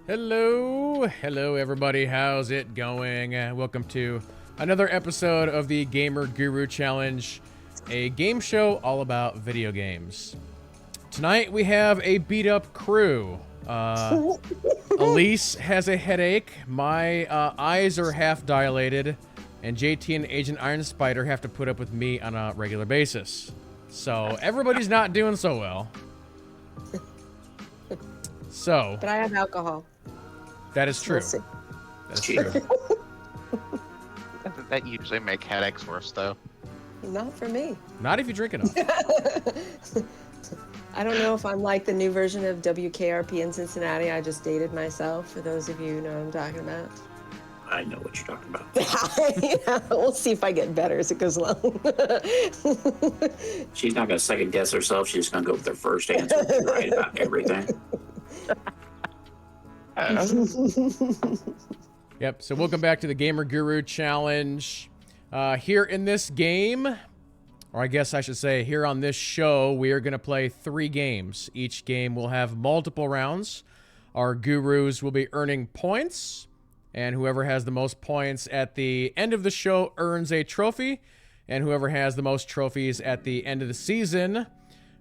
Hello everybody, how's it going? Welcome to another episode of the Gamer Guru Challenge, a game show all about video games. Tonight we have a beat-up crew. Elise has a headache, my eyes are half dilated, and JT and Agent Iron Spider have to put up with me on a regular basis. So everybody's not doing so well. So, but I have alcohol. That is true. We'll see. That is true. That usually make headaches worse, though. Not for me. Not if you drink enough. I don't know if I'm like the new version of WKRP in Cincinnati. I just dated myself, for those of you who know what I'm talking about. I know what you're talking about. Yeah, we'll see if I get better as it goes along. She's not going to second guess herself. She's going to go with her first answer and be right about everything. Yep, so welcome back to the Gamer Guru Challenge. Here in this game, or I guess I should say here on this show, we are going to play 3 games. Each game will have multiple rounds. Our gurus will be earning points, and whoever has the most points at the end of the show earns a trophy, and whoever has the most trophies at the end of the season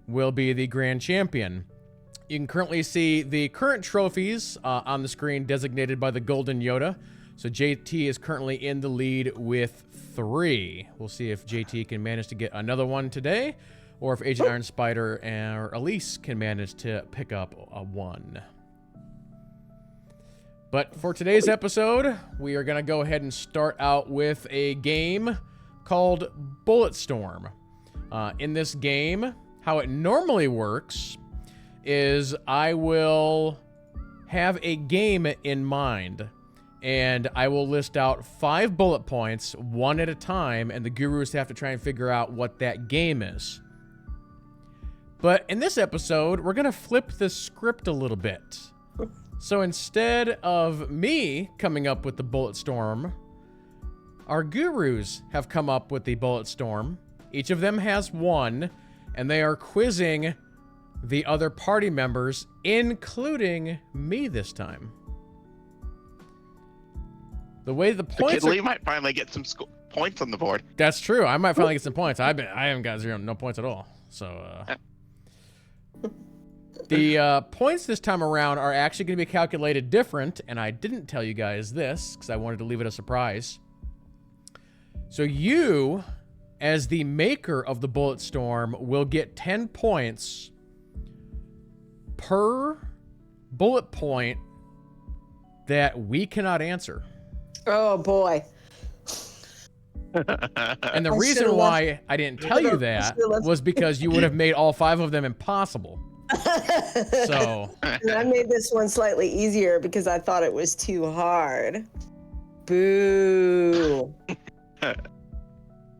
will be the grand champion. You can currently see the current trophies on the screen designated by the Golden Yoda. So JT is currently in the lead with 3. We'll see if JT can manage to get another one today, or if Agent Iron Spider or Elise can manage to pick up a 1. But for today's episode, we are going to go ahead and start out with a game called Bulletstorm. In this game, how it normally works is I will have a game in mind, and I will list out 5 bullet points, one at a time, and the gurus have to try and figure out what that game is. But in this episode, we're going to flip the script a little bit. So instead of me coming up with the Bulletstorm, our gurus have come up with the Bulletstorm. Each of them has one, and they are quizzing the other party members, including me this time. The way the points Kid Lee might finally get some points on the board. That's true. I might finally get some points. I haven't got no points at all. So the points this time around are actually going to be calculated different, and I didn't tell you guys this because I wanted to leave it a surprise. So you, as the maker of the Bulletstorm, will get 10 points per bullet point that we cannot answer. Oh, boy. And the reason why I didn't tell you that was because you would have made all 5 of them impossible. So And I made this one slightly easier because I thought it was too hard. Boo.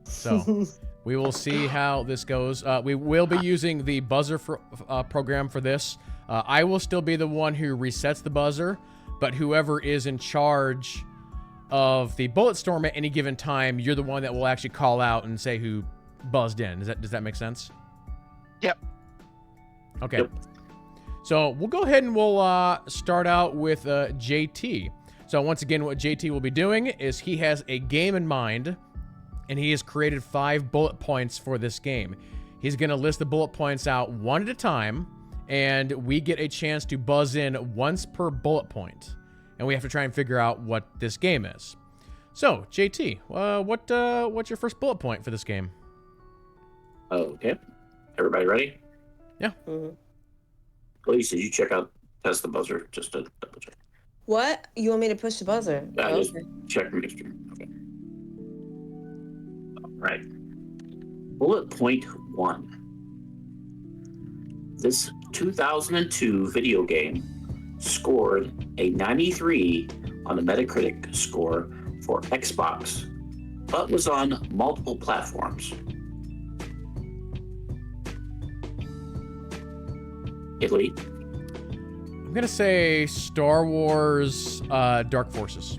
So we will see how this goes. We will be using the buzzer program for this. I will still be the one who resets the buzzer, but whoever is in charge of the Bulletstorm at any given time, you're the one that will actually call out and say who buzzed in. Does that make sense? Yep. Okay. Yep. So we'll go ahead and we'll start out with JT. So once again, what JT will be doing is he has a game in mind, and he has created 5 bullet points for this game. He's going to list the bullet points out one at a time, and we get a chance to buzz in once per bullet point. And we have to try and figure out what this game is. So, JT, what's your first bullet point for this game? Okay. Everybody ready? Yeah. Mhm. Elise, did you test the buzzer just to double check? What? You want me to push the buzzer? Yeah, Oh, just okay. check register. Okay. All right. Bullet point 1. This 2002 video game scored a 93 on the Metacritic score for Xbox, but was on multiple platforms. Italy. I'm going to say Star Wars Dark Forces.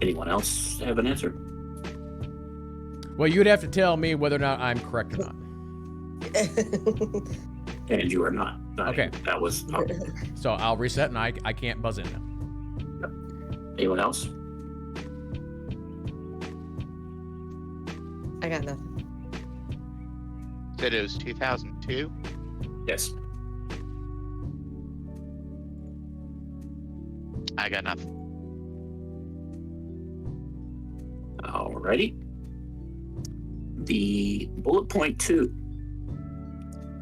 Anyone else have an answer? Well, you'd have to tell me whether or not I'm correct or not. And you are not. Okay. That was. So I'll reset, and I can't buzz in. Anyone else? I got nothing. Said it was 2002. Yes. I got nothing. Alrighty. The bullet point 2.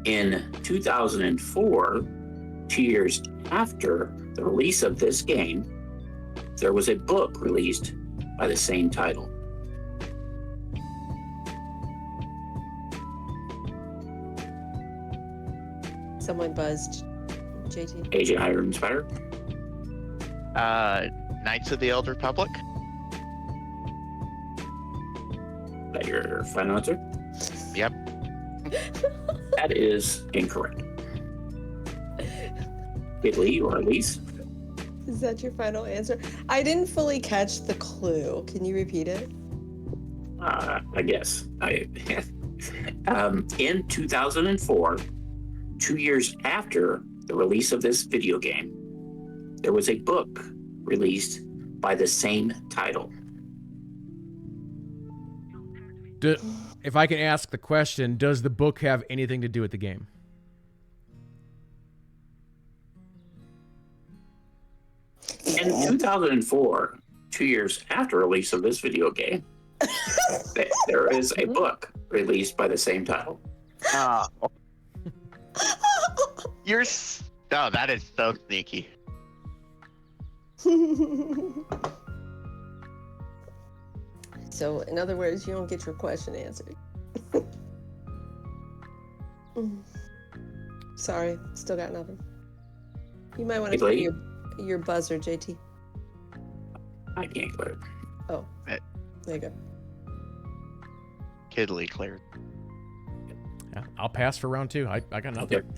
In 2004, 2 years after the release of this game, there was a book released by the same title. Someone buzzed. JT. Agent Hiram Spider. Knights of the Old Republic. Is that your final answer? Yep. That is incorrect. Italy or Elise? Is that your final answer? I didn't fully catch the clue. Can you repeat it? I guess. In 2004, 2 years after the release of this video game, there was a book released by the same title. If I can ask the question, does the book have anything to do with the game? In 2004, 2 years after release of this video game, there is a book released by the same title. Oh. Oh, that is so sneaky. So, in other words, you don't get your question answered. Sorry, still got nothing. You might want to Hey, clear your buzzer, JT. I can't clear it. Oh, Eh. there you go. Kidley cleared. Yeah, I'll pass for round 2. I got nothing. Okay.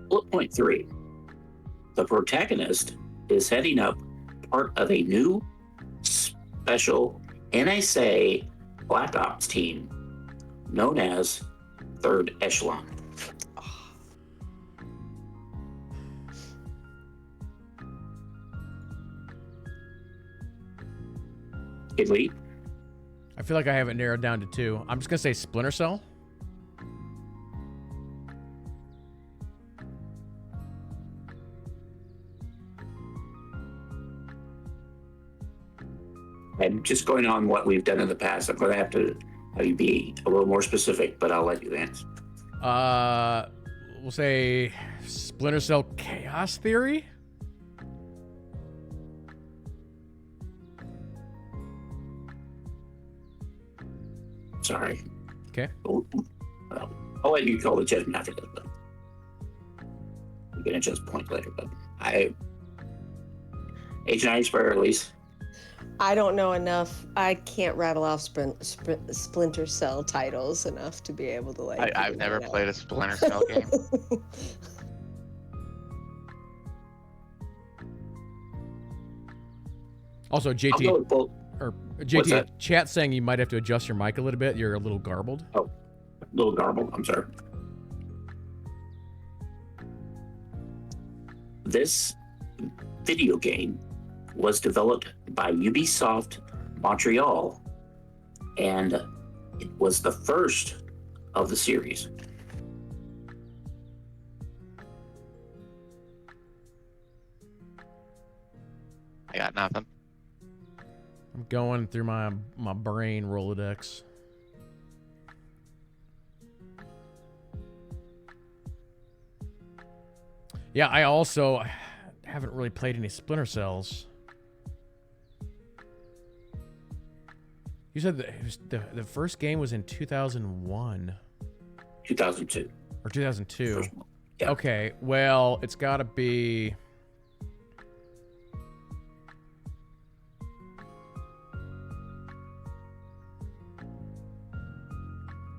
Bullet point 3. The protagonist is heading up part of a new special NSA Black Ops team known as Third Echelon. Elite. I feel like I have it narrowed down to 2. I'm just gonna say Splinter Cell. I'm just going on what we've done in the past. I'm going to have you be a little more specific, but I'll let you answer. We'll say Splinter Cell Chaos Theory. Sorry. Okay. I'll let you call the judgment after that, but we're going to just point later. But Agent Iceberg, at least. I don't know enough. I can't rattle off Splinter Cell titles enough to be able to like. I've never played a Splinter Cell game. Also, I'll JT go with both. or What's JT, that? chat saying you might have to adjust your mic a little bit. You're a little garbled. Little garbled. I'm sorry. This video game was developed by Ubisoft Montreal, and it was the first of the series. I got nothing. I'm going through my brain Rolodex. Yeah, I also haven't really played any Splinter Cells. You said that it was the first game was in 2001 2002. or 2002. First one. Yeah. Okay, well, it's got to be.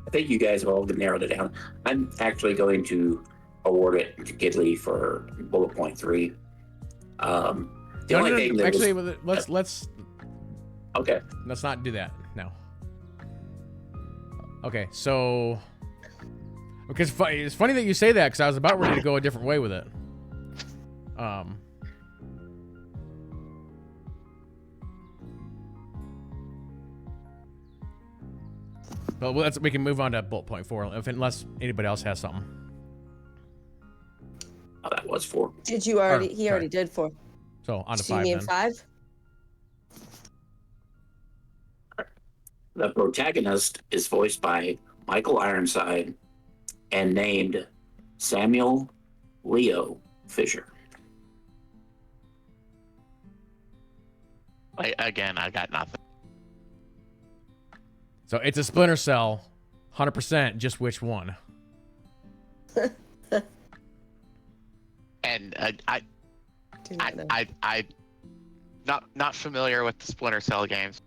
I think you guys have all narrowed it down. I'm actually going to award it to Gidley for bullet point 3. The only thing that actually, was, let's okay. not do that. No. Okay, so Because it's funny that you say that, because I was about ready to go a different way with it. But we can move on to bullet point 4, unless anybody else has something. Oh, that was 4. Did you already? Or, He already did 4. So on to So you 5 mean then. 5? The protagonist is voiced by Michael Ironside and named Samuel Leo Fisher. Again, I got nothing. So it's a Splinter Cell, 100%. Just which one? And Do not know. I not familiar with the Splinter Cell games.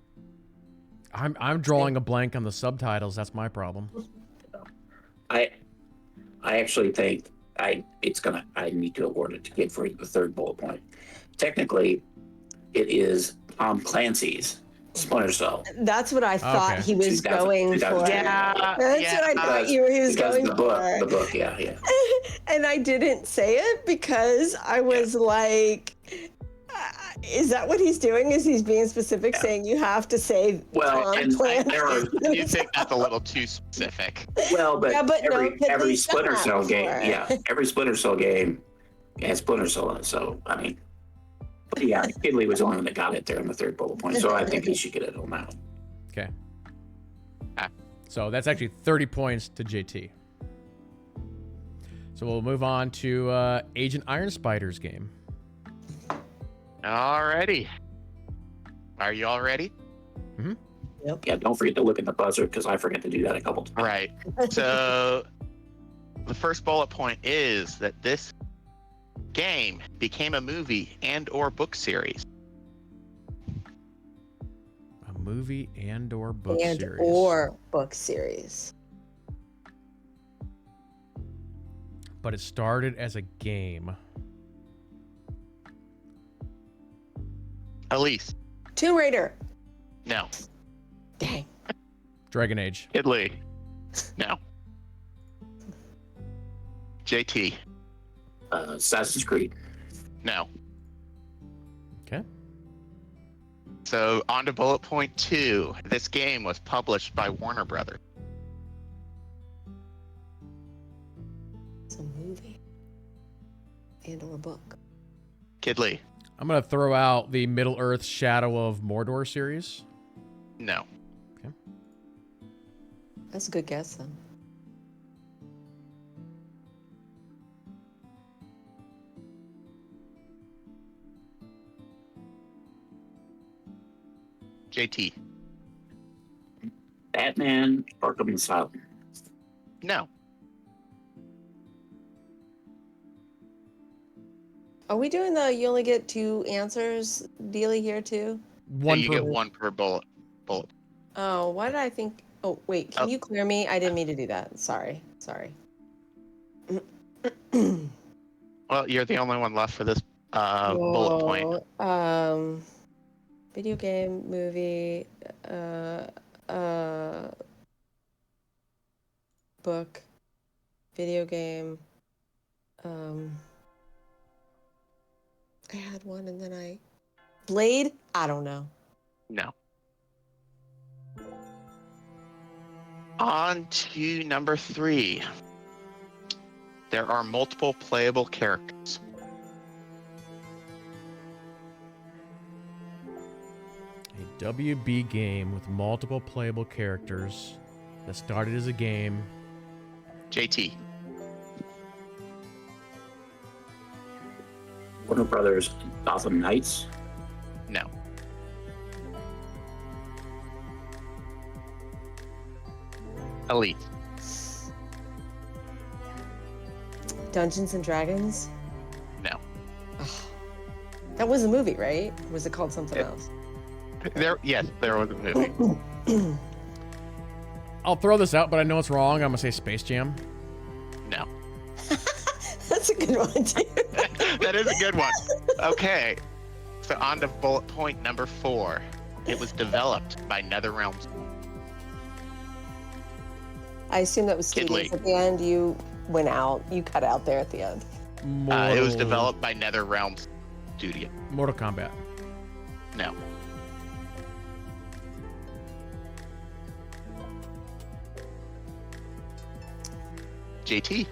I'm drawing a blank on the subtitles. That's my problem. I actually think I need to award it to Kid for the third bullet point. Technically, it is Tom Clancy's Splinter Cell. That's what I thought Okay. he was 2000 going for. 2000. That's what I thought he was Because going the book, for. the book, yeah. And I didn't say it because I was like, is that what he's doing? Is he's being specific, saying you have to say Well, Tom and there are, You think that's a little too specific? well, but, Yeah, but no, every, but every he's done Splinter that Cell game, before. yeah, every Splinter Cell game has Splinter Cell in it. So, I mean, but yeah, Kidley was the only one that got it there in the third bullet point. So I think he should get it on that one. Okay. Ah. So that's actually 30 points to JT. So we'll move on to Agent Iron Spider's game. Alrighty. Are you all ready? Yeah, don't forget to look at the buzzer because I forget to do that a couple times. Right. So the first bullet point is that this game became a movie and or book series. A movie and or book and series. or book series. But it started as a game. Elise. Tomb Raider. No. Dang. Dragon Age. Italy. No. JT. Assassin's Creed. No. Okay. So on to bullet point 2. This game was published by Warner Brothers. It's a movie and or book. Kidley. I'm going to throw out the Middle Earth Shadow of Mordor series. No. That's a good guess, then. JT. Batman Arkham Asylum. No. Are we doing the you only get 2 answers dealy here too? One you per get one per bullet. Oh, why did I think? Oh, wait. Can Oh. you clear me? I didn't mean to do that. Sorry. Well, you're the only one left for this bullet point. Whoa, video game, movie, book, video game. I had one and then Blade? I don't know. No. On to number 3. There are multiple playable characters. A WB game with multiple playable characters that started as a game. JT. Warner Brothers Gotham Knights. No. Elite. Dungeons and Dragons? No. That was a movie, right? Or was it called something else? Yes, there was a movie. I'll throw this out, but I know it's wrong. I'm going to say Space Jam. No. That's a good one, too. That is a good one. Okay. So on to bullet point number 4. It was developed by NetherRealms. I assume that was studios Kidley. at the end. You went out. You cut out there at the end. It was developed by NetherRealm Studio. Mortal Kombat. No. JT?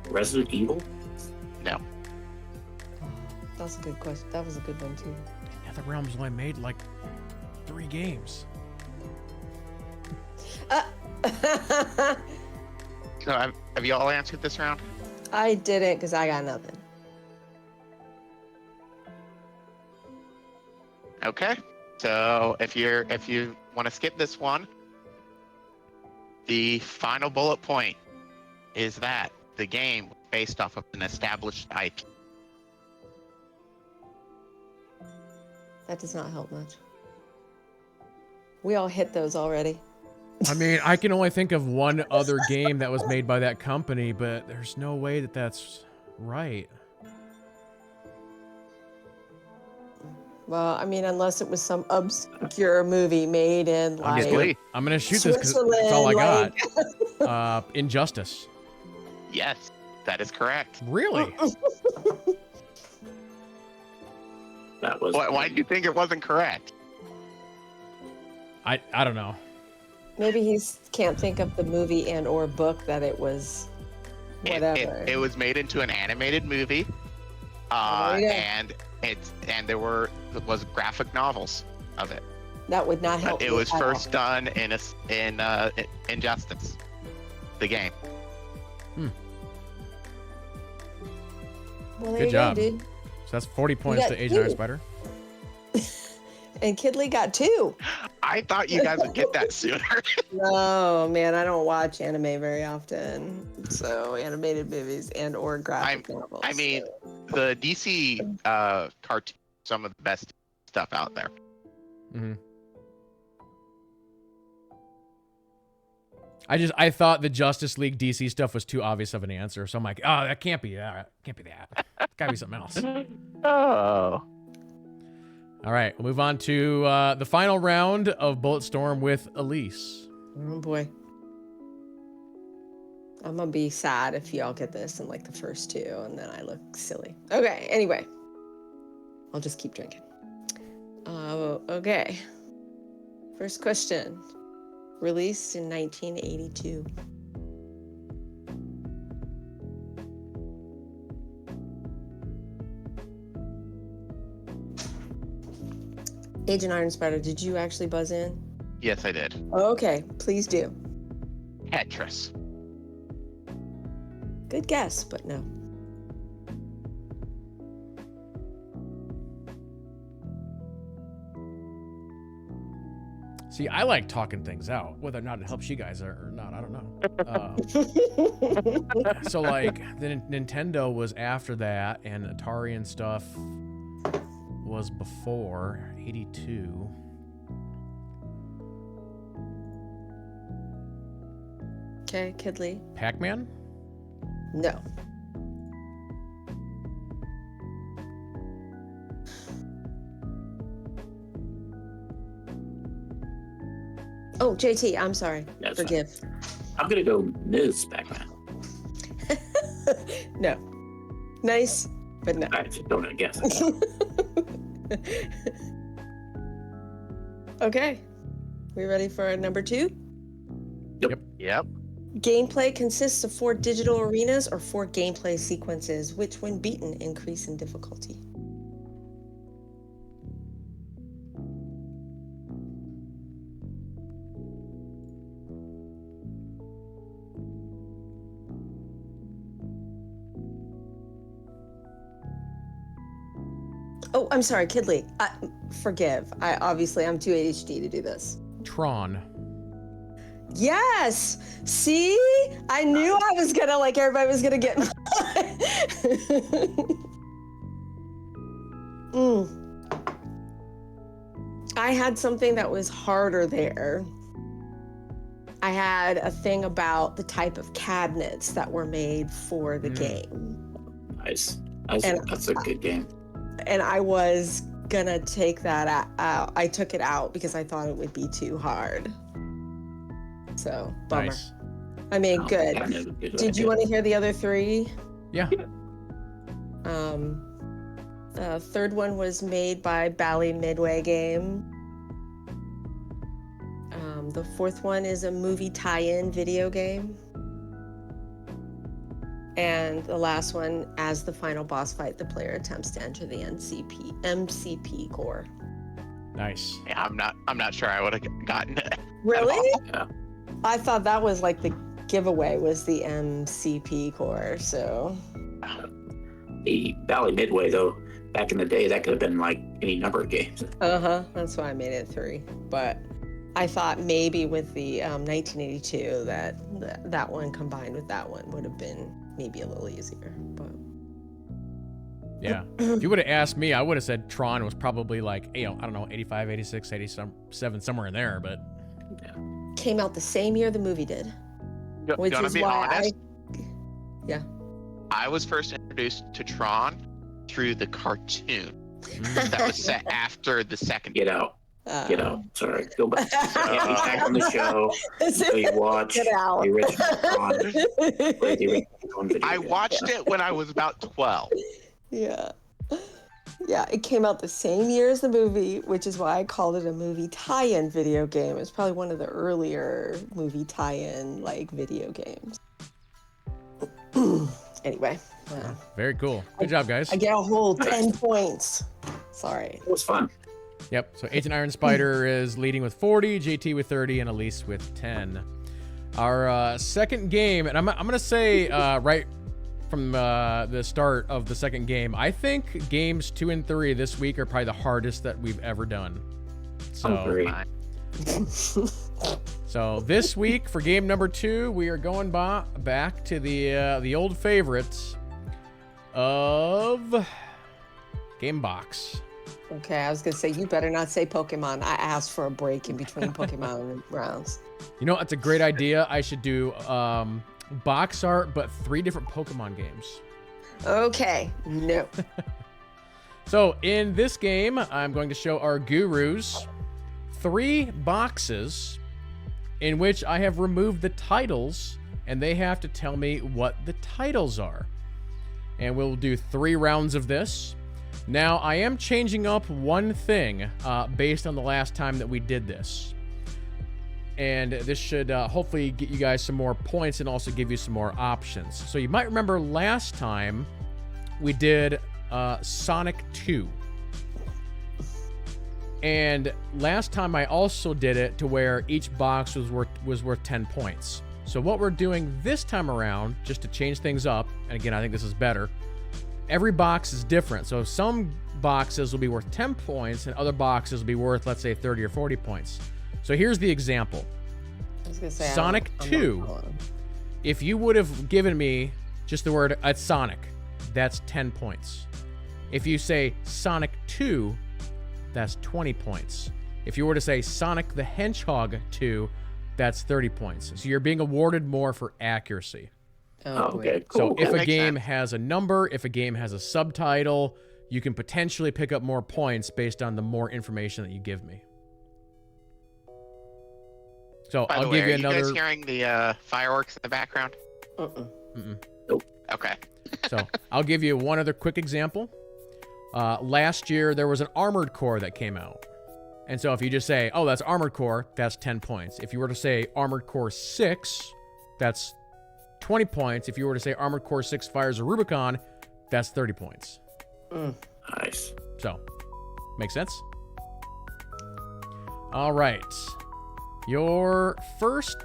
Resident Evil? No. That was a good question. That was a good one too. NetherRealm's only made like 3 games. So have you all answered this round? I didn't because I got nothing. Okay. So if you want to skip this one, the final bullet point is that the game was based off of an established IP. That does not help much. We all hit those already. I mean, I can only think of one other game that was made by that company, but there's no way that that's right. Well, I mean, unless it was some obscure movie made in like Obviously. I'm gonna shoot this because that's all I got. Injustice. Yes, that is correct. Really? That was. Why do you think it wasn't correct? I don't know. Maybe he can't think of the movie and or book that it was. Whatever. It was made into an animated movie, Oh, yeah. and there was graphic novels of it. That would not help. But it me was at all. first done in Injustice, the game. Well, there Good you job. go, dude. So that's 40 points got to Agent Iron 2. Spider. And Kidley got 2. I thought you guys would get that sooner. No, man, I don't watch anime very often. So animated movies and or graphic novels. I mean, so. the DC cartoon, some of the best stuff out there. Mm-hmm. I thought the Justice League DC stuff was too obvious of an answer, so I'm like, oh, that can't be that. Can't be that. It's gotta be something else. Oh. All right, we'll move on to the final round of Bulletstorm with Elise. Oh boy. I'm gonna be sad if y'all get this in like the first 2 and then I look silly. Okay, anyway. I'll just keep drinking. Okay. First question. Released in 1982. Agent Iron Spider, did you actually buzz in? Yes, I did. Okay, please do. Tetris. Good guess, but no. See, I like talking things out, whether or not it helps you guys or not. I don't know. So, like, the Nintendo was after that, and Atari and stuff was before 82. Okay, Kidley. Pac-Man? No. Oh, JT, I'm sorry. That's Forgive. I'm gonna go Ms. Pac-Man. No. Nice, but no. I just don't guess. Okay. We ready for number 2? Yep. Gameplay consists of 4 digital arenas or 4 gameplay sequences, which when beaten increase in difficulty. Oh, I'm sorry, Kidley. Forgive. I'm too ADHD to do this. Tron. Yes. See, I knew I was gonna everybody was gonna get. I had something that was harder there. I had a thing about the type of cabinets that were made for the game. Nice. That's a good game. And I was gonna take that out. I took it out because I thought it would be too hard. So, bummer. Nice. I mean, good. Cabinet would be a good Did you idea. want to hear the other three? Yeah. Third one was made by Bally Midway Game. The fourth one is a movie tie-in video game. And the last one, as the final boss fight, the player attempts to enter the MCP core. Nice. Yeah, I'm not sure I would have gotten it. Really? Yeah. I thought that was like the giveaway was the MCP core. So The Valley Midway, though, back in the day, that could have been like any number of games. that's why I made it 3. But I thought maybe with the 1982 that one combined with that one would have been maybe a little easier. But Yeah. If you would have asked me, I would have said Tron was probably like, I don't know, 85, 86, 87, somewhere in there, but came out the same year the movie did, which Gonna is be why honest, I I was first introduced to Tron through the cartoon that was set after the second. Get out. Get out. Sorry. Go back. Yeah, be back on the show. So you watch Get out. the original Tron. Or the original Tron video I game. watched it when I was about 12. Yeah. Yeah, it came out the same year as the movie, which is why I called it a movie tie-in video game. It's probably one of the earlier movie tie-in video games. Anyway, wow. very cool. Good job, guys. I get a whole 10 points. Sorry. It was fun. Yep. So Agent Iron Spider is leading with 40, JT with 30, and Elise with 10. Our second game, and I'm going to say right from the start of the second game, I think games 2 and 3 this week are probably the hardest that we've ever done. So, Agree. so this week for game number 2, we are going back to the old favorites of Gamebox. Okay, I was going to say, you better not say Pokemon. I asked for a break in between Pokemon rounds. You know, that's a great idea. I should do box art, but 3 different Pokemon games. Okay, no. So in this game, I'm going to show our gurus 3 boxes in which I have removed the titles, and they have to tell me what the titles are. And we'll do 3 rounds of this. Now, I am changing up one thing based on the last time that we did this. And this should hopefully get you guys some more points and also give you some more options. So you might remember last time we did Sonic 2. And last time I also did it to where each box was worth 10 points. So what we're doing this time around, just to change things up, and again, I think this is better, every box is different. So some boxes will be worth 10 points and other boxes will be worth, let's say, 30 or 40 points. So here's the example. I was going to say, Sonic I'm 2. not following. If you would have given me just the word Sonic, that's 10 points. If you say Sonic 2, that's 20 points. If you were to say Sonic the Hedgehog 2, that's 30 points. So you're being awarded more for accuracy. Oh, boy. Okay, So cool. if a makes game sense. has a number, if a game has a subtitle, you can potentially pick up more points based on the more information that you give me. So By the I'll way, give you are another. you guys hearing the fireworks in the background? Okay. So I'll give you one other quick example. Last year, there was an Armored Core that came out. And so if you just say, oh, that's Armored Core, that's 10 points. If you were to say Armored Core 6, that's 20 points. If you were to say Armored Core 6 Fires of Rubicon, that's 30 points. Nice. So, makes sense? All right. Your first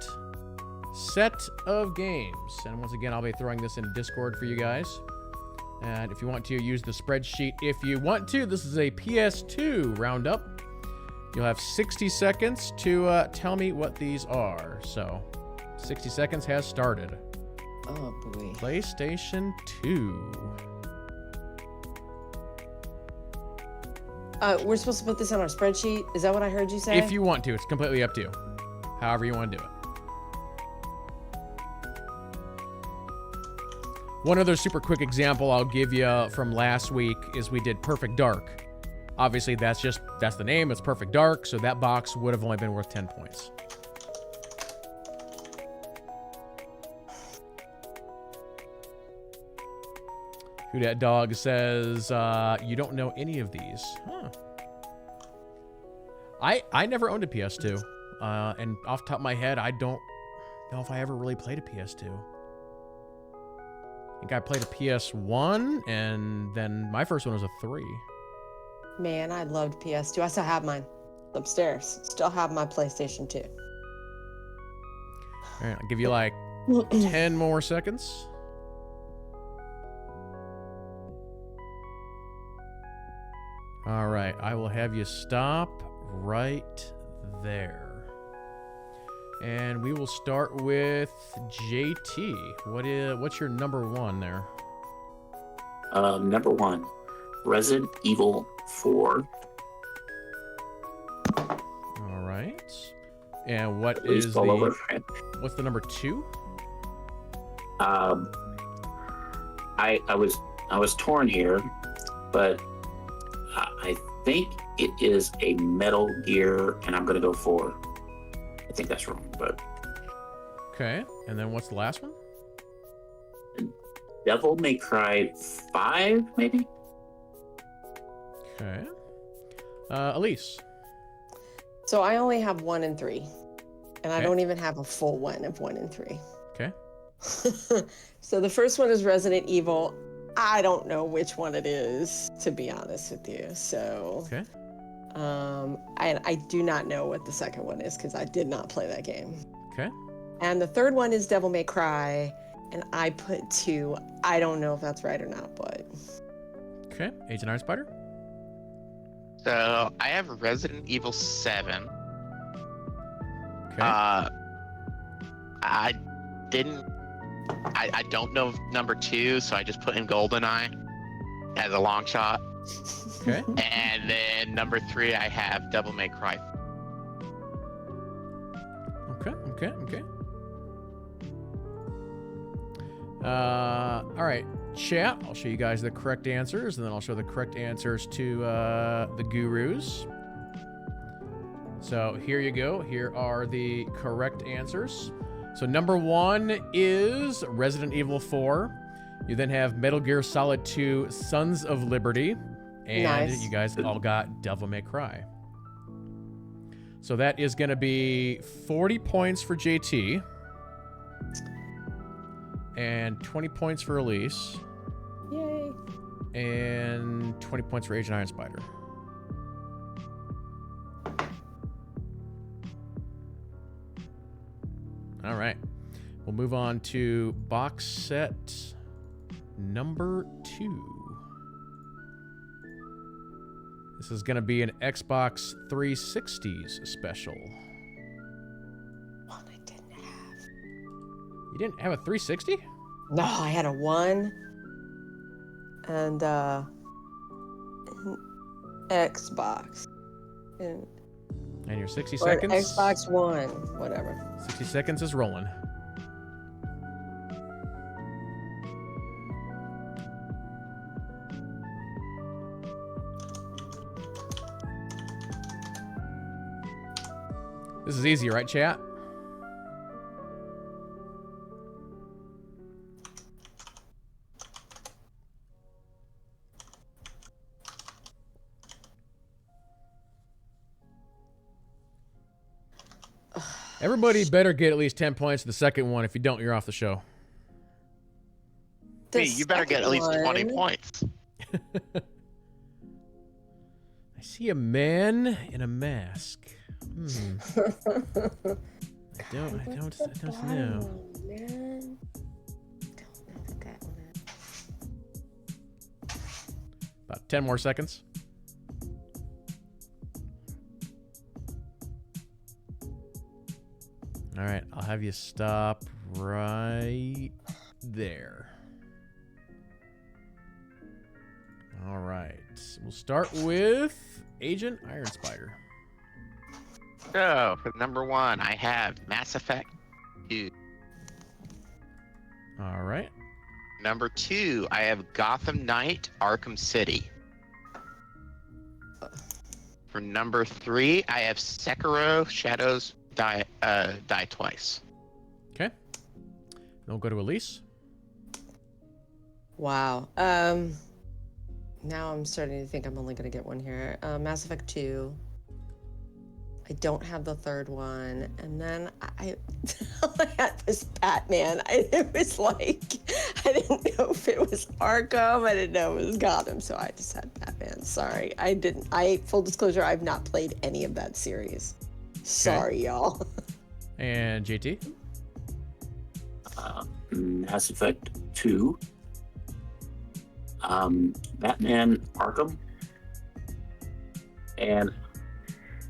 set of games. And once again, I'll be throwing this in Discord for you guys. And if you want to, use the spreadsheet. If you want to, this is a PS2 roundup. You'll have 60 seconds to tell me what these are. So, 60 seconds has started. Oh, boy. PlayStation 2. We're supposed to put this on our spreadsheet? Is that what I heard you say? If you want to, it's completely up to you. However you want to do it. One other super quick example I'll give you from last week is we did Perfect Dark. Obviously, that's the name. It's Perfect Dark, so that box would have only been worth 10 points. Who Dat Dog says, you don't know any of these. Huh. I never owned a PS2. And off the top of my head, I don't know if I ever really played a PS2. I think I played a PS1, and then my first one was a 3. Man, I loved PS2. I still have mine upstairs. Still have my PlayStation 2. All right, I'll give you like 10 more seconds. All right, I will have you stop right there. And we will start with JT. What's your number 1 there? Number 1, Resident Evil 4. All right. And what At least is all over. what's the number 2? I was torn here, but I think it is a Metal Gear, and I'm gonna go 4. I think that's wrong, but Okay. And then what's the last one? Devil May Cry 5, maybe. Okay. Elise. So I only have 1 and 3. And I Okay. don't even have a full one of 1 and 3. Okay. So the first one is Resident Evil. I don't know which one it is, to be honest with you. So Okay. I do not know what the second one is because I did not play that game. Okay. And the third one is Devil May Cry, and I put 2. I don't know if that's right or not, but Okay. Agent Iron Spider. So I have Resident Evil 7. Okay. I don't know number 2, so I just put in GoldenEye as a long shot. Okay. And then number 3, I have Devil May Cry. Okay. All right, chat. I'll show you guys the correct answers, and then I'll show the correct answers to the gurus. So here you go. Here are the correct answers. So number 1 is Resident Evil 4. You then have Metal Gear Solid 2: Sons of Liberty, and Nice. you guys all got Devil May Cry. So that is going to be 40 points for JT and 20 points for Elise yay. and 20 points for Agent Iron Spider. All right. We'll move on to box set number 2. This is going to be an Xbox 360s special. One I didn't have. You didn't have a 360? No, I had a 1 and an Xbox. And, And your 60 or seconds? Xbox One, whatever. 60 seconds is rolling. This is easy, right, chat? Everybody better get at least 10 points for the second one. If you don't, you're off the show. The Hey, you better get at least second 20 one- points. I see a man in a mask. I don't know. Man. Don't know what that one is. About 10 more seconds. All right, I'll have you stop right there. All right, we'll start with Agent Iron Spider. So, for number 1, I have Mass Effect 2. All right, Number 2, I have Gotham Knight Arkham City. For number 3, I have Sekiro Shadows Die Twice. okay. Then we'll go to Elise. Wow. Now I'm starting to think I'm only going to get one here. Mass Effect 2. I don't have the third one. And then I had this Batman. It was like, I didn't know if it was Arkham. I didn't know it was Gotham. So I just had Batman. Sorry. Full disclosure, I've not played any of that series. Sorry, y'all. And JT? Mass Effect 2. Batman Arkham. And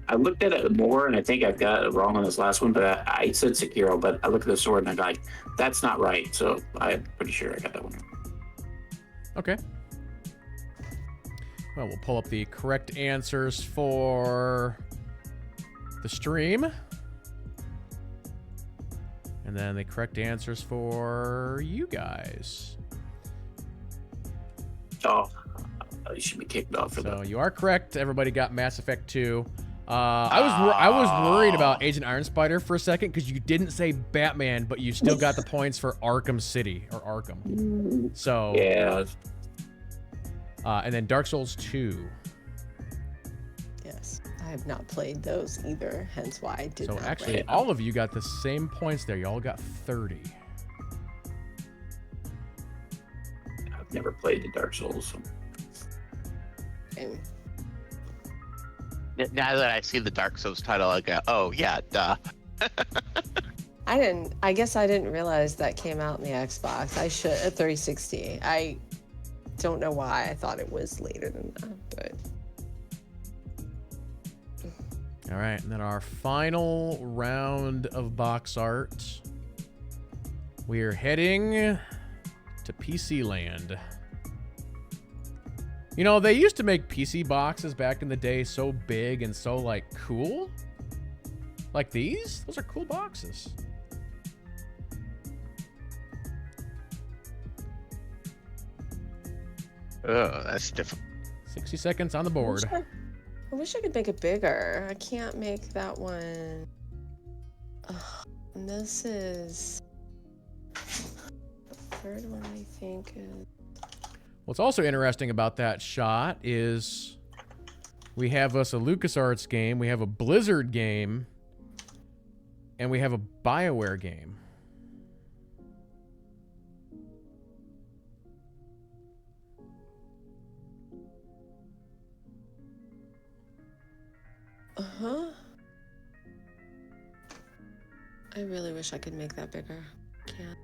I looked at it more, and I think I've got it wrong on this last one, but I said Sekiro, but I looked at the sword and I'm like, that's not right. So I'm pretty sure I got that one. Okay. Well, we'll pull up the correct answers for the stream. And then the correct answers for you guys. Oh, you should be kicked off for So that. you are correct. Everybody got Mass Effect 2. I was worried about Agent Iron Spider for a second because you didn't say Batman, but you still got the points for Arkham City or Arkham. So Yeah. And then Dark Souls 2. Yes. I have not played those either, hence why I did So not actually, play. all of you got the same points there. You all got 30. I've never played the Dark Souls. So. And Now that I see the Dark Souls title, I go, oh yeah, duh. I guess I didn't realize that came out in the Xbox. I should at 360. I don't know why I thought it was later than that, but All right, and then our final round of box art. We are heading to PC Land. You know, they used to make PC boxes back in the day so big and so, like, cool. Like these? Those are cool boxes. Oh, that's difficult. 60 seconds on the board. I wish I could make it bigger. I can't make that one. Ugh, and this is the third one, I think. What's also interesting about that shot is we have us a LucasArts game, we have a Blizzard game, and we have a BioWare game. Uh-huh. I really wish I could make that bigger. Can't.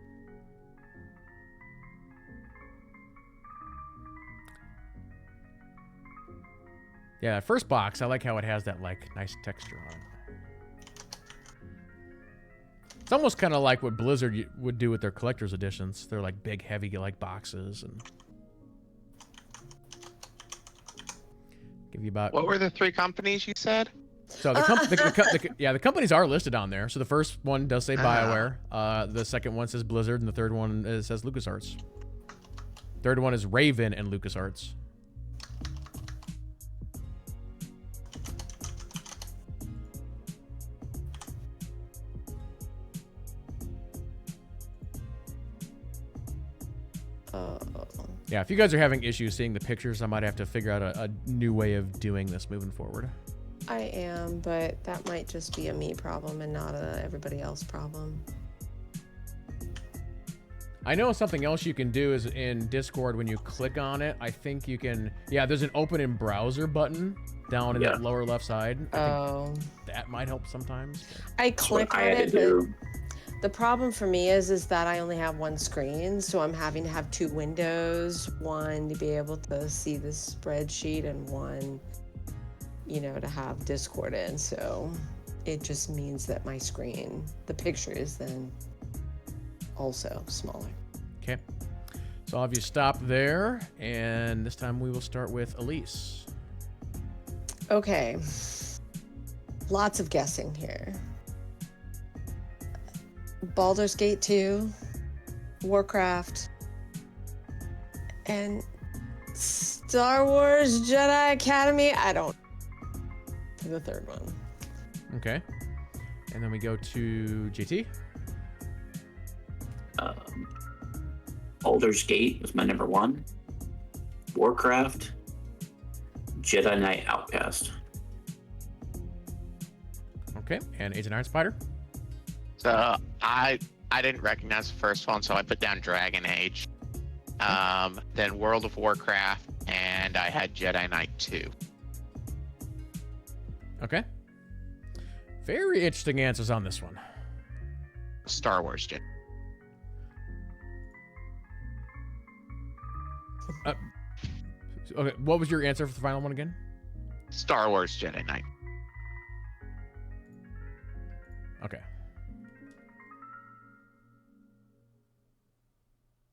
Yeah, that first box, I like how it has that, like, nice texture on it. It's almost kind of like what Blizzard would do with their collector's editions. They're, like, big, heavy, like, boxes. And give you about... What were the three companies you said? So the companies are listed on there. So the first one does say BioWare. The second one says Blizzard, and the third one says LucasArts. Third one is Raven and LucasArts. Yeah, if you guys are having issues seeing the pictures, I might have to figure out a new way of doing this moving forward. I am, but that might just be a me problem and not a everybody else problem. I know something else you can do is in Discord when you click on it, I think you can... Yeah, there's an open in browser button down in that lower left side. I think that might help sometimes. But... I click on it, but the problem for me is that I only have one screen, so I'm having to have two windows, one to be able to see the spreadsheet and one, you know, to have Discord in. So it just means that my screen, the picture is then also smaller. Okay. So I'll have you stop there, and this time we will start with Elise. Okay. Lots of guessing here. Baldur's Gate 2, Warcraft, and Star Wars Jedi Academy. I don't. The third one. Okay. And then we go to JT. Baldur's Gate was my number 1. Warcraft, Jedi Knight Outcast. Okay, and Agent Iron Spider. So I didn't recognize the first one, so I put down Dragon Age. Then World of Warcraft, and I had Jedi Knight 2. Okay. Very interesting answers on this one. Star Wars Jedi. Okay, what was your answer for the final one again? Star Wars Jedi Knight. Okay.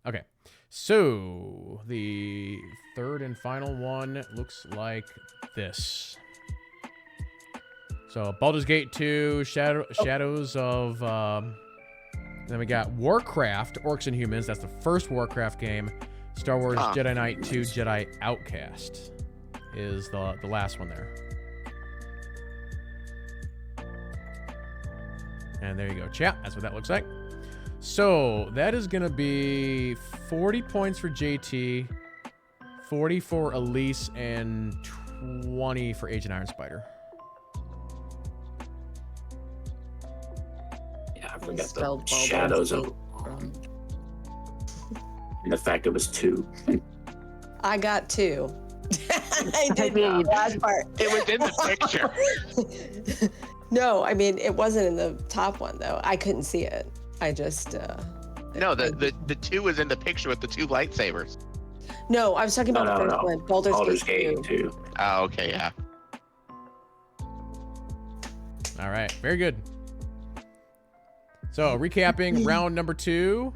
Okay. So, the third and final one looks like this. So, Baldur's Gate 2, Shadows of... then we got Warcraft, Orcs and Humans. That's the first Warcraft game. Star Wars Jedi Knight 2, Jedi Outcast is the last one there. And there you go, chat. That's what that looks like. So that is going to be 40 points for JT, 40 for Elise, and 20 for Agent Iron Spider. Yeah, I forgot spelled the Baldur's Shadows of... Gate wrong. And the fact it was 2. I got 2. I did the last part. It was in the picture. No, I mean, it wasn't in the top one, though. I couldn't see it. I just... No, the 2 was in the picture with the 2 lightsabers. No, I was talking about the first one. Baldur's Gate 2. Oh, okay, yeah. All right, very good. So recapping round number 2,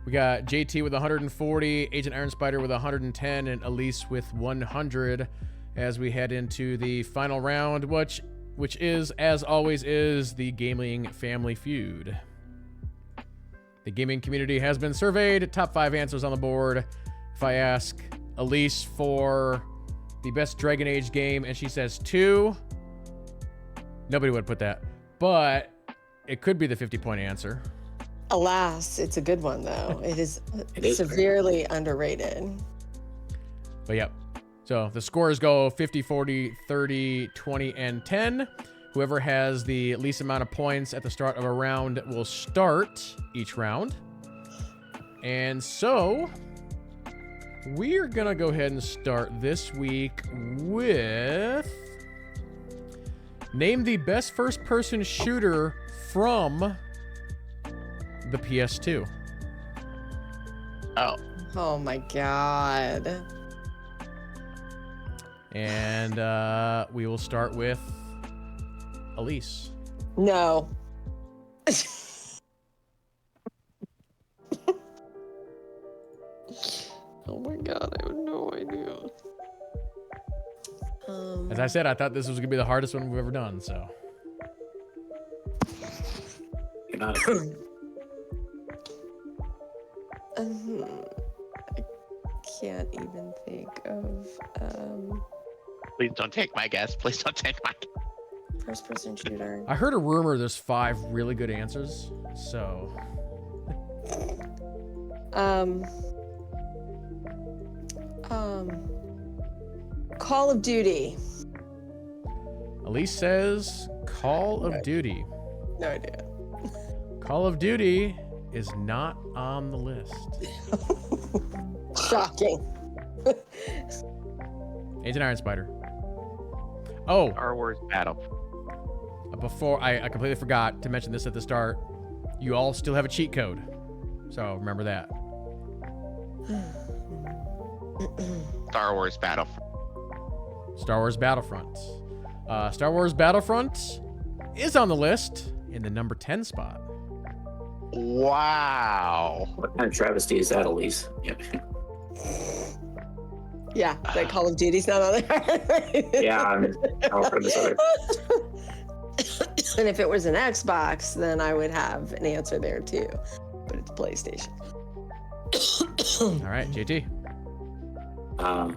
we got JT with 140, Agent Iron Spider with 110, and Elise with 100 as we head into the final round, which is, as always, is the Gaming Family Feud. The gaming community has been surveyed. Top 5 answers on the board. If I ask Elise for the best Dragon Age game and she says 2, nobody would put that. But it could be the 50-point answer. Alas, it's a good one, though. It is is severely underrated. But yep. So the scores go 50, 40, 30, 20, and 10. Whoever has the least amount of points at the start of a round will start each round. And so we're going to go ahead and start this week with name the best first-person shooter from the PS2. Oh my god. And we will start with Elise. No. Oh my god, I have no idea. As I said, I thought this was going to be the hardest one we've ever done, so. I can't even think of Please don't take my guess. Please don't take my guess. first-person shooter. I heard a rumor there's 5 really good answers, so. Call of Duty. Elise says Call of Duty. No idea. Call of Duty is not on the list. Shocking. Agent Iron Spider. Oh, Star Wars Battle. before I completely forgot to mention this at the start. You all still have a cheat code, so remember that. Star Wars Battle. Star Wars Battlefront. Star Wars Battlefront is on the list in the number 10 spot. Wow. What kind of travesty is that, Elise? Yep. Yeah, that Call of Duty's not on there. Yeah, I'll put this other. And if it was an Xbox, then I would have an answer there too. But it's PlayStation. All right, JT.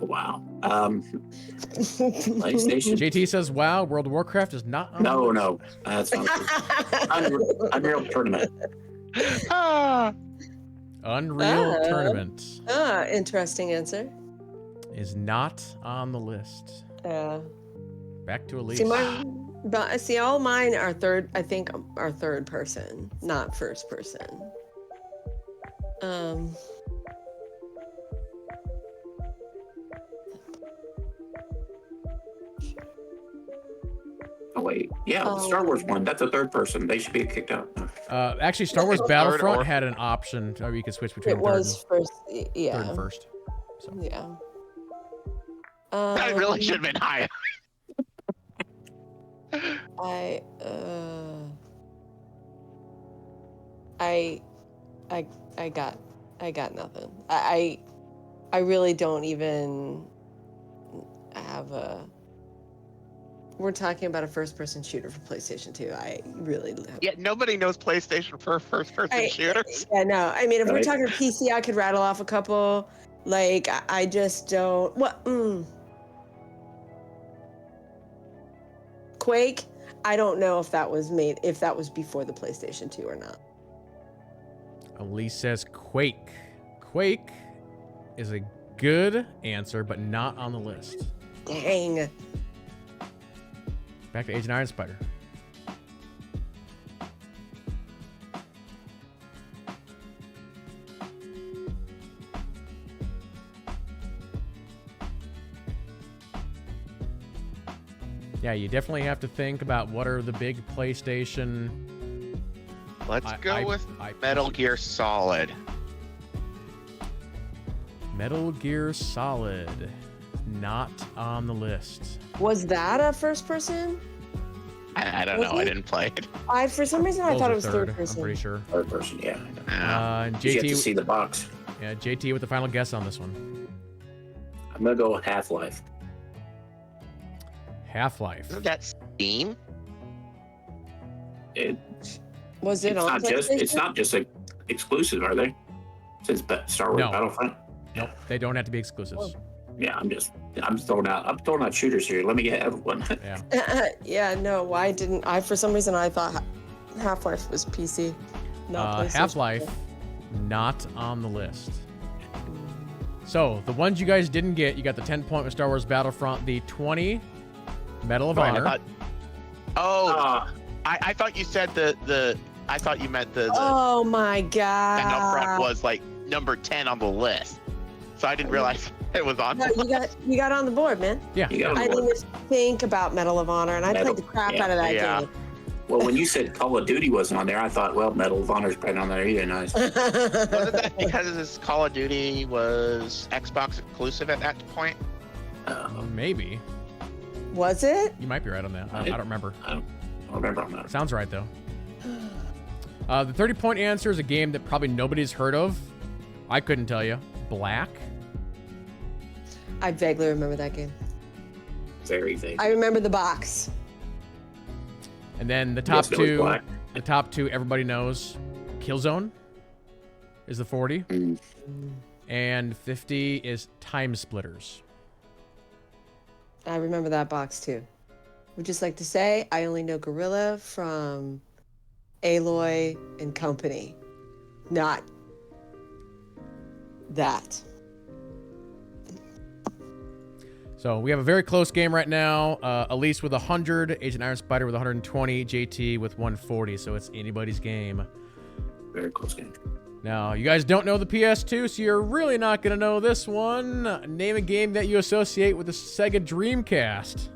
Wow. PlayStation. JT says, wow, World of Warcraft is not on the list. No, that's not true. Unreal Tournament. Ah. Unreal Tournament Interesting answer. is not on the list. Back to Elise. See, all mine are third. I think are third person, not first person. Oh wait, yeah, the Star Wars one. That's a third person. They should be kicked out. Actually, Star Wars Third Battlefront or- had an option where you could switch between It was first. third Yeah. and first. So. Yeah. That really should have been higher. I got nothing. I really don't even have a. We're talking about a first-person shooter for PlayStation 2. I really. Yeah, nobody knows PlayStation for first-person shooters. Yeah, no. I mean, if we're Right. talking PC, I could rattle off a couple. Like, I just don't. What? Quake. I don't know if that was before the PlayStation 2 or not. Elise says Quake. Quake is a good answer, but not on the list. Dang. Back to Agent Iron Spider. Yeah, you definitely have to think about what are the big PlayStation. Let's go with I- Metal Gear Solid. Metal Gear Solid. Not on the list. Was that a first person? I don't know. I didn't play it. For some reason I Those thought are it was third I'm person. pretty sure. Third person, yeah. And You have to JT, see the box. yeah, JT with the final guess on this one. I'm gonna go with Half-Life. Half-Life. Isn't that Steam? Was it It's on not just. It's PlayStation? not just a exclusive, are they? Since Star Wars No. Battlefront. Nope, they don't have to be exclusives. Yeah, I'm throwing out shooters here. Let me get everyone. Yeah. Yeah, no. Why didn't I? For some reason, I thought Half-Life was PC. Not PlayStation. Half-Life, not on the list. So, the ones you guys didn't get, you got the 10 point with Star Wars Battlefront, the 20 Medal of Right, Honor. I thought you said I thought you meant the Oh my and up front god! was like number 10 on the list. So I didn't realize it was on. No, you got on the board, man. Yeah. You got I didn't even think about Medal of Honor, and I Medal- played the crap yeah, out of that yeah. game. Well, when you said Call of Duty wasn't on there, I thought, well, Medal of Honor's probably not on there either. Nice. Wasn't that because this Call of Duty was Xbox exclusive at that point? Maybe. Was it? You might be right on that. I don't remember. I don't remember on that. Sounds right, though. The 30 point answer is a game that probably nobody's heard of. I couldn't tell you. Black. I vaguely remember that game. Very vague. I remember the box. And then the top Yes, it was two, Black. the top two everybody knows. Killzone is the 40. Mm. And 50 is Time Splitters. I remember that box too. Would just like to say I only know Gorilla from Aloy and Company, not that. So we have a very close game right now. Elise with 100, Agent Iron Spider with 120, JT with 140. So it's anybody's game. Very close game. Now, you guys don't know the PS2, so you're really not going to know this one. Name a game that you associate with the Sega Dreamcast.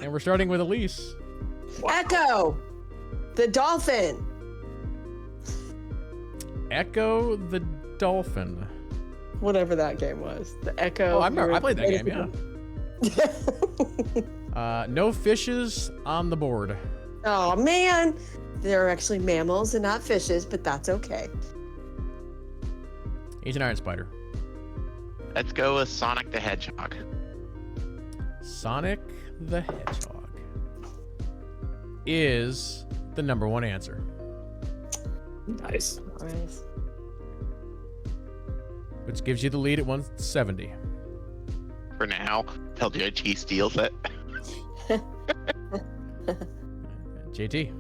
And we're starting with Elise. Echo, the dolphin. Echo the Dolphin. Whatever that game was. The Echo. Oh, I played that game, yeah. No fishes on the board. Oh man, they're actually mammals and not fishes, but that's okay. Agent Iron Spider. Let's go with Sonic the Hedgehog. Sonic the Hedgehog is the number one answer. Nice. Nice. Which gives you the lead at 170. For now, till JT steals it. JT.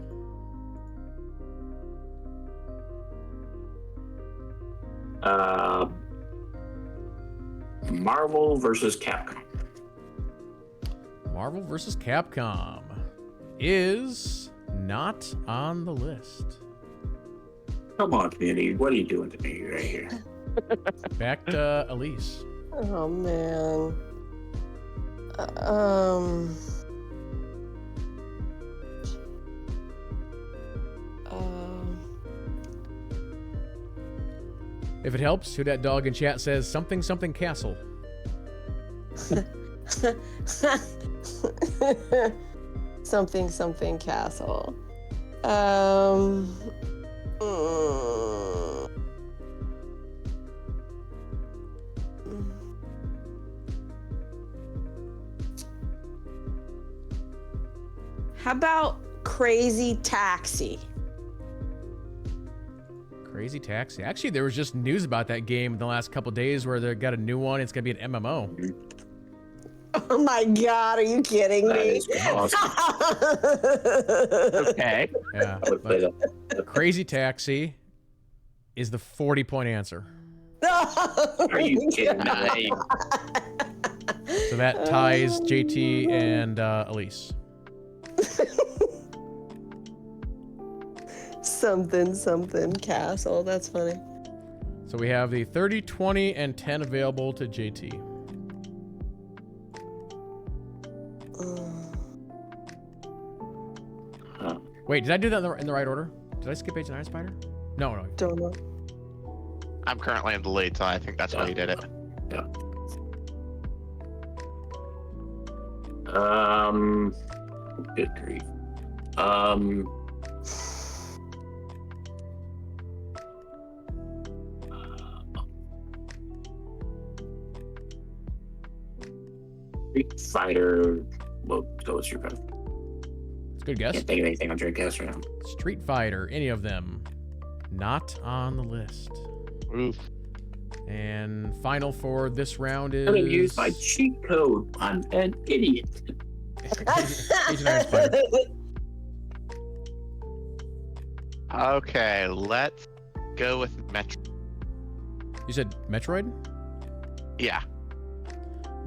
Marvel versus Capcom. Marvel vs. Capcom is not on the list. Come on, community. What are you doing to me right here? Back to Elise. Oh man. If it helps, who that dog in chat says something something castle. Something something castle. How about Crazy Taxi? Crazy Taxi. Actually, there was just news about that game in the last couple days where they got a new one. It's gonna be an MMO. Oh my god, are you kidding That me? is awesome. Okay. Yeah. I would play but that. Crazy Taxi is the 40-point answer. Are you kidding me? Nice. So that ties JT and Elise. Something something castle. That's funny. So we have the 30, 20, and 10 available to JT. Huh. Wait, did I do that in the right order? Did I skip Agent Iron Spider? No. Don't know. I'm currently in the lead, so I think that's why you did it. Yeah. Good grief. Street Fighter. Well, go with Street Fighter. It's a good guess. Can't think of anything on Dreamcast right now. Street Fighter, any of them, not on the list. Oof. And final for this round is I'm gonna use my cheat code. I'm an idiot. Agent Iron Spider. Okay, let's go with Metro. You said Metroid? Yeah.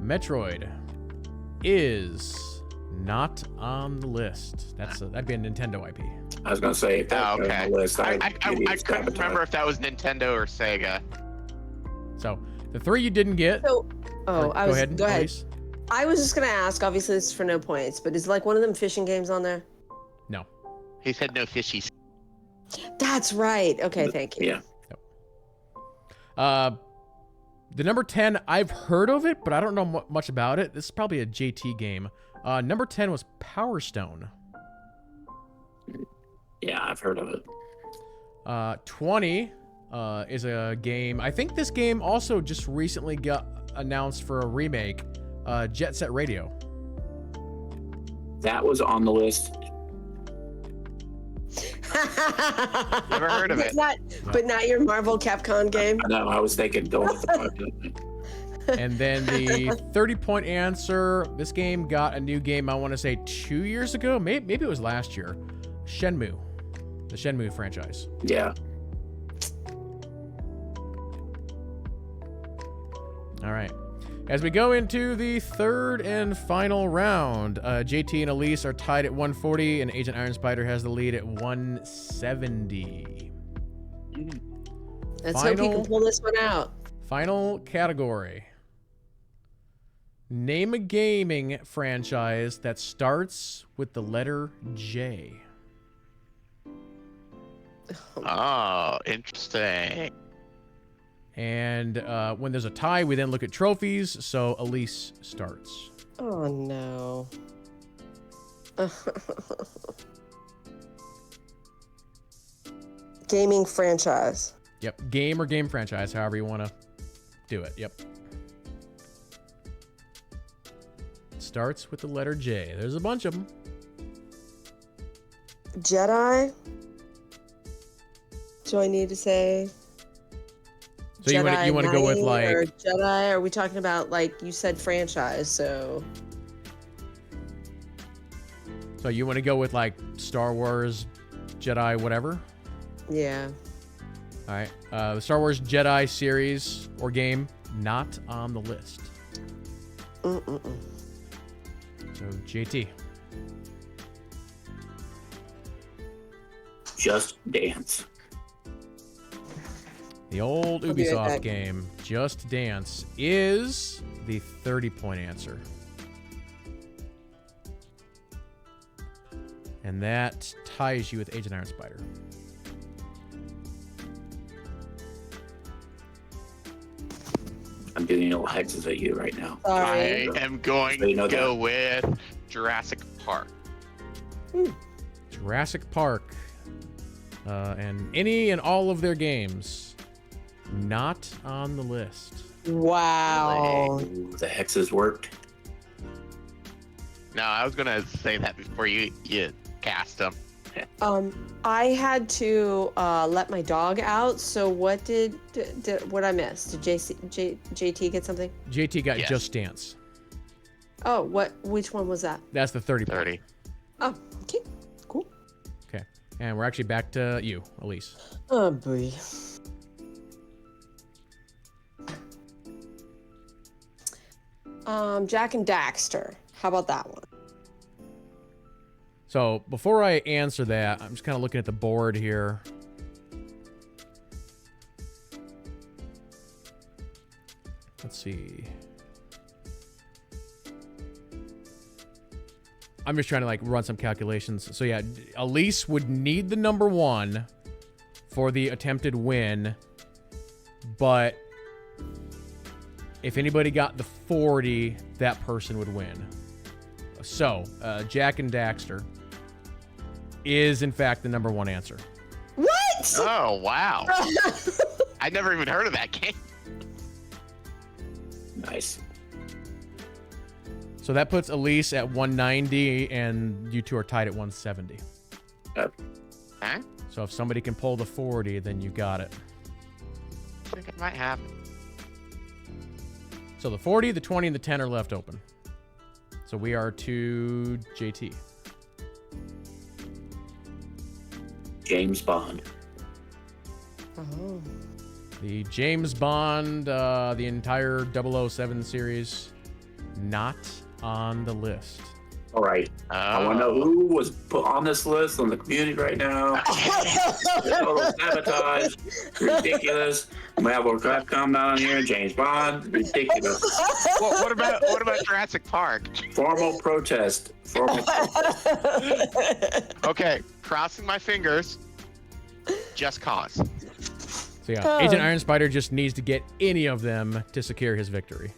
Metroid is not on the list. That'd be a Nintendo IP. I was gonna say if that Oh, okay. on the list, I I'd couldn't remember if that was Nintendo or Sega. So the three you didn't get. So, Go ahead. Go ahead. Elise. I was just gonna ask. Obviously, this is for no points, but is like one of them fishing games on there? No. He said no fishies. That's right. Okay, thank you. Yeah. The number 10, I've heard of it, but I don't know much about it. This is probably a JT game. Number 10 was Power Stone. Yeah, I've heard of it. 20 is a game. I think this game also just recently got announced for a remake. Jet Set Radio. That was on the list. Never heard of it. But not your Marvel Capcom game. I know. I was thinking going with the And then the 30-point answer. This game got a new game, I want to say 2 years ago. Maybe it was last year. Shenmue. The Shenmue franchise. Yeah. All right. As we go into the third and final round, JT and Elise are tied at 140, and Agent Iron Spider has the lead at 170. Let's hope you Final- can pull this one out. Final category. Name a gaming franchise that starts with the letter J. Oh, interesting. And when there's a tie, we then look at trophies. So Elise starts. Oh no. Gaming franchise. Yep. Game or game franchise, however you want to do it. Yep. Starts with the letter J. There's a bunch of them. Jedi. Do I need to say? So you want to go with Knight or like Jedi? Are we talking about like you said franchise? So you want to go with like Star Wars, Jedi, whatever. yeah. All right. The Star Wars Jedi series or game not on the list. Mm-mm-mm. So, JT. Just Dance. The old I'll be right Ubisoft back. game, Just Dance, is the 30-point answer. And that ties you with Agent Iron Spider. I'm doing little hexes at you right now. Sorry. I am going So you know to go with Jurassic Park. Jurassic Park. And any and all of their games, not on the list. Wow. Ooh, the hexes worked. No, I was gonna say that before you cast them. I had to let my dog out. So what did what I miss? Did JT get something? JT got Yes. Just Dance. Oh, which one was that? That's the 30 point. 30. Oh, okay, cool. Okay. And we're actually back to you, Elise. Oh boy. Jack and Daxter. How about that one? So before I answer that, I'm just kind of looking at the board here. Let's see. I'm just trying to like run some calculations. So yeah, Elise would need the number 1 for the attempted win, but if anybody got the 40, that person would win. So, Jack and Daxter is in fact the number 1 answer. What? Oh wow! I never even heard of that game. Nice. So that puts Elise at 190, and you two are tied at 170. Huh? So if somebody can pull the 40, then you got it. I think it might happen. So the 40, the 20, and the 10 are left open. So we are to JT. James Bond. Oh. The James Bond, the entire 007 series, not on the list. All right. I want to know who was put on this list on the community right now. Total sabotage. Ridiculous. We have our Capcom down here. James Bond. Ridiculous. Well, what about Jurassic Park? Formal protest. Formal protest. Okay, crossing my fingers. Just Cause. So yeah, Agent Iron Spider just needs to get any of them to secure his victory.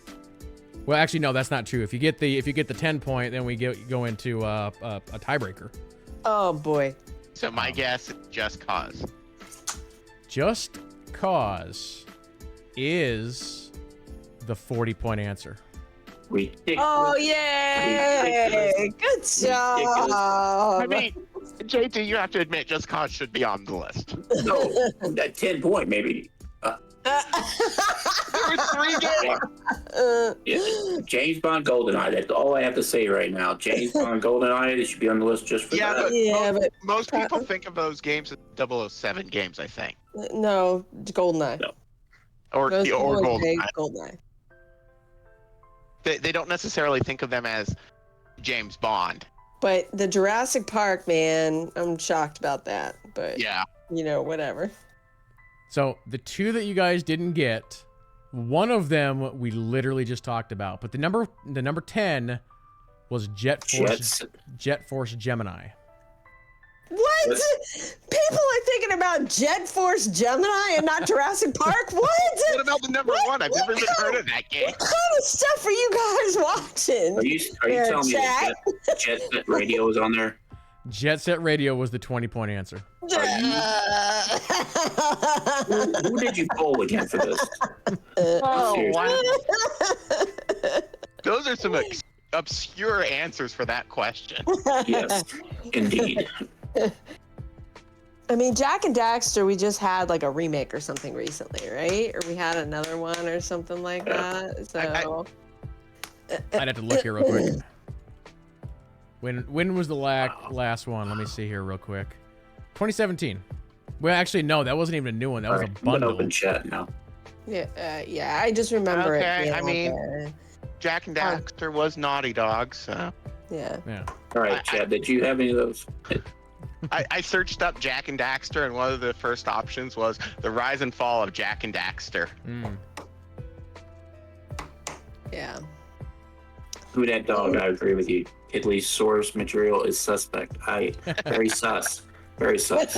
Well, actually, no, that's not true. If you get the 10 point, then we go into a tiebreaker. Oh boy. So my guess, Just Cause. Just Cause is the 40-point answer. Ridiculous. Oh yay! Good job. I mean, JT, you have to admit, Just Cause should be on the list. No, that 10 point maybe. There were 3 games. Yeah. James Bond GoldenEye. That's all I have to say right now. James Bond GoldenEye. They should be on the list just for Yeah, that. but Yeah, but most people think of those games as 007 games, I think, no, GoldenEye. No. or Those or were big GoldenEye. GoldenEye. They don't necessarily think of them as James Bond. But the Jurassic Park, man, I'm shocked about that. But Yeah. you know, whatever. So the 2 that you guys didn't get, one of them we literally just talked about, but the number 10 was Jet Force Gemini. What? People are thinking about Jet Force Gemini and not Jurassic Park? What? What about the number 1? I've never even heard of that game. What kind of stuff are you guys watching? Are you Yeah, telling me chat. that Jet Set Radio is on there? Jet Set Radio was the 20-point answer. Who did you poll again for this? Oh, Seriously. wow. Those are some obscure answers for that question. Yes, indeed. I mean, Jack and Daxter, we just had like a remake or something recently, right? Or we had another one or something like that. So I'd have to look here real quick. When was the last one? Let me see here real quick. 2017. Well, actually, no, that wasn't even a new one. That was All right, a I'm gonna bundle. open chat now. Yeah, I just remember it. Okay, being I on mean- there. Jack and Daxter was Naughty Dog, so Yeah. Yeah. All right, Chad, did you have any of those? I searched up Jack and Daxter, and one of the first options was The Rise and Fall of Jack and Daxter. Mm. Yeah. Who that dog? I agree with you. Italy's source material is suspect. Very sus. Very sus.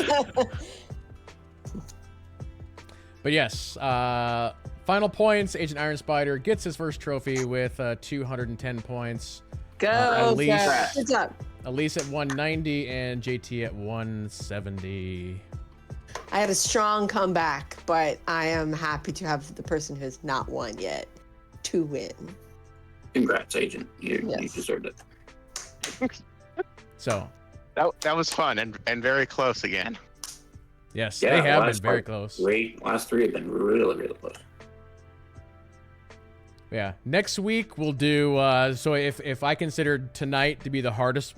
But yes, final points. Agent Iron Spider gets his first trophy with 210 points. Go, Elise. Kat. Good job. Elise at 190 and JT at 170. I had a strong comeback, but I am happy to have the person who has not won yet to win. Congrats, Agent. You Yes. deserved it. So, That was fun and very close again. yes, Yeah, they have been last very part- close. Last three have been really, really close. Yeah. Next week we'll do so if I considered tonight to be the hardest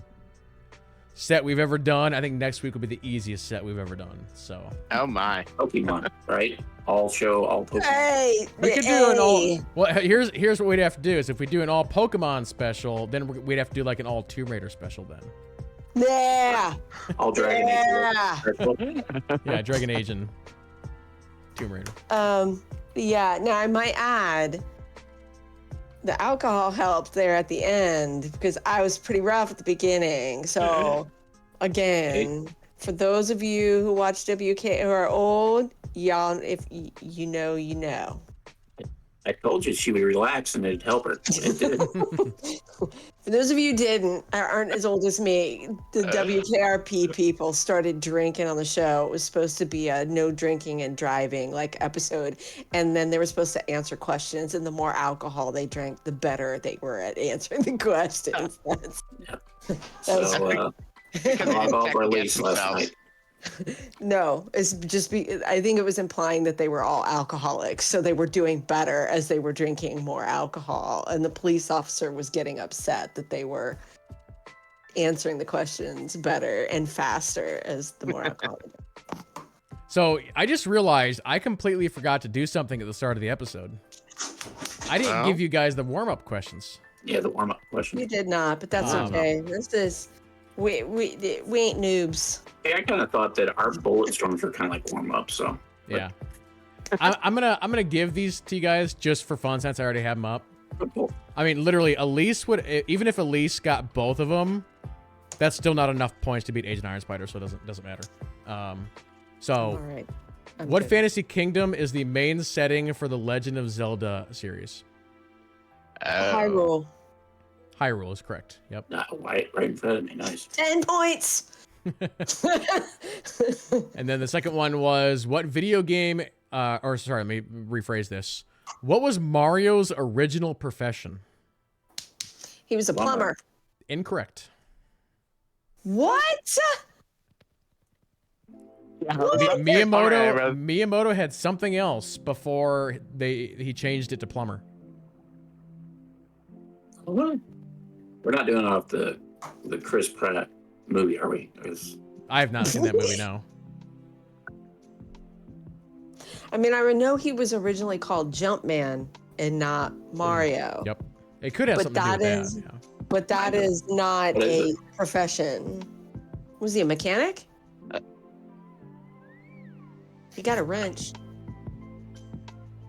set we've ever done, I think next week will be the easiest set we've ever done. So Oh my. Pokemon, right? All show, all Pokemon. Hey, we could do an all. hey. Well, here's what we'd have to do is if we do an all Pokemon special, then we'd have to do like an all Tomb Raider special then. Yeah. All Dragon Age. Yeah. Yeah, Dragon Age and Tomb Raider. Yeah. Now I might add, the alcohol helped there at the end because I was pretty rough at the beginning. So, again, for those of you who watch WK who are old, y'all, if you know, you know. I told you she would relax and it'd help her. It did. For those of you who didn't, aren't as old as me, the WKRP people started drinking on the show. It was supposed to be a no drinking and driving like episode, and then they were supposed to answer questions. And the more alcohol they drank, the better they were at answering the questions. That was So, Because log they off second release guess last themselves. night. no, it's just I think it was implying that they were all alcoholics, so they were doing better as they were drinking more alcohol, and the police officer was getting upset that they were answering the questions better and faster as the more alcohol. So I just realized I completely forgot to do something at the start of the episode. I didn't Oh? give you guys the warm-up questions. Yeah, the warm up question. You did not, but that's Oh. okay. This is we ain't noobs. Hey, I kind of thought that our bullet storms were kind of like warm up. So Yeah. I'm gonna give these to you guys just for fun since I already have them up. I mean, literally, Elise would even if Elise got both of them, that's still not enough points to beat Agent Iron Spider, so it doesn't matter. All So right. I'm what good. fantasy kingdom is the main setting for the Legend of Zelda series? Oh. Hyrule. Hyrule is correct. Yep. right in front of me. Nice. 10 points. And then the second one was what video game? Or sorry, let me rephrase this. What was Mario's original profession? He was a plumber. Incorrect. What? Miyamoto had something else before he changed it to plumber. We're not doing it off the Chris Pratt movie, are we? I have not seen that movie. No. I mean, I know he was originally called Jumpman and not Mario. Yep. It could have But something to do that with is- that. But that is not What is a profession. Was he a mechanic? He got a wrench.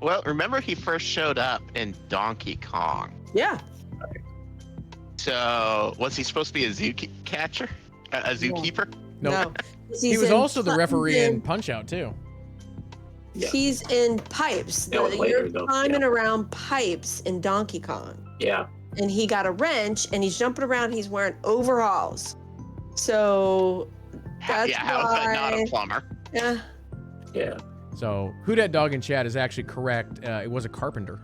Well, remember he first showed up in Donkey Kong. Yeah. So was he supposed to be a catcher? A zookeeper? No. No. He was also the referee in Punch Out too. Yeah. He's in pipes. That was later, You're though. climbing Yeah. around pipes in Donkey Kong. Yeah. And he got a wrench and he's jumping around. He's wearing overalls. So that's Yeah, how is that not a why. plumber? Yeah. Yeah. So Who Dat Dog in chat is actually correct. It was a carpenter.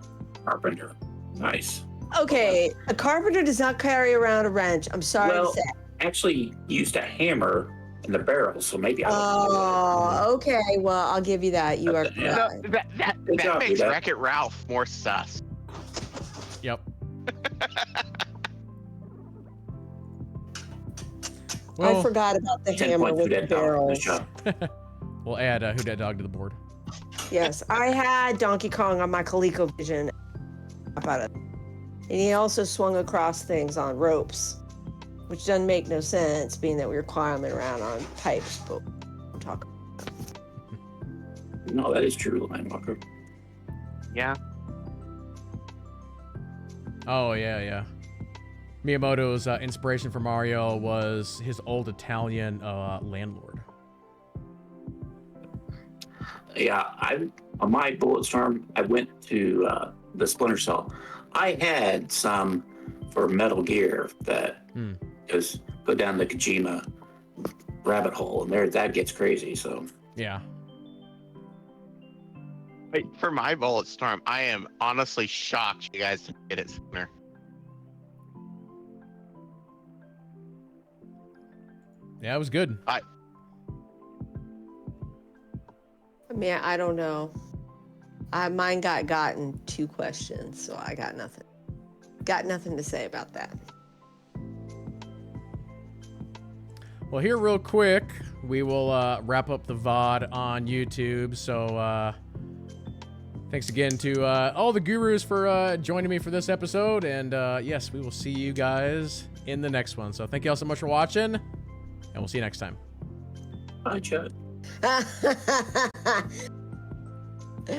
Carpenter. Nice. Okay. A carpenter does not carry around a wrench. I'm sorry Well, to say. actually used a hammer in the barrel, so maybe I don't Oh, okay. Well, I'll give you that. You are Yeah. correct. That Good job, makes Huda. Wreck-It Ralph more sus. Yep. I Well, forgot about the 10 hammer points with to the that dog. Nice barrels. job. we'll add Who Dat Dog to the board. Yes, I had Donkey Kong on my ColecoVision. About it. And he also swung across things on ropes, which doesn't make no sense, being that we were climbing around on pipes. But I'm talking. No, that is true, Lion Walker. Yeah. Oh, yeah. Miyamoto's inspiration for Mario was his old Italian landlord. Yeah, on my Bulletstorm, I went to the Splinter Cell. I had some for Metal Gear that is go down the Kojima rabbit hole, and that gets crazy. So Yeah. Wait, for my Bulletstorm, I am honestly shocked you guys didn't get it sooner. Yeah, it was good. I mean, I don't know. Mine got in 2 questions, so I got nothing. Got nothing to say about that. Well, here real quick, we will wrap up the VOD on YouTube. So thanks again to all the gurus for joining me for this episode. And yes, we will see you guys in the next one. So thank you all so much for watching, and we'll see you next time. bye, Chad.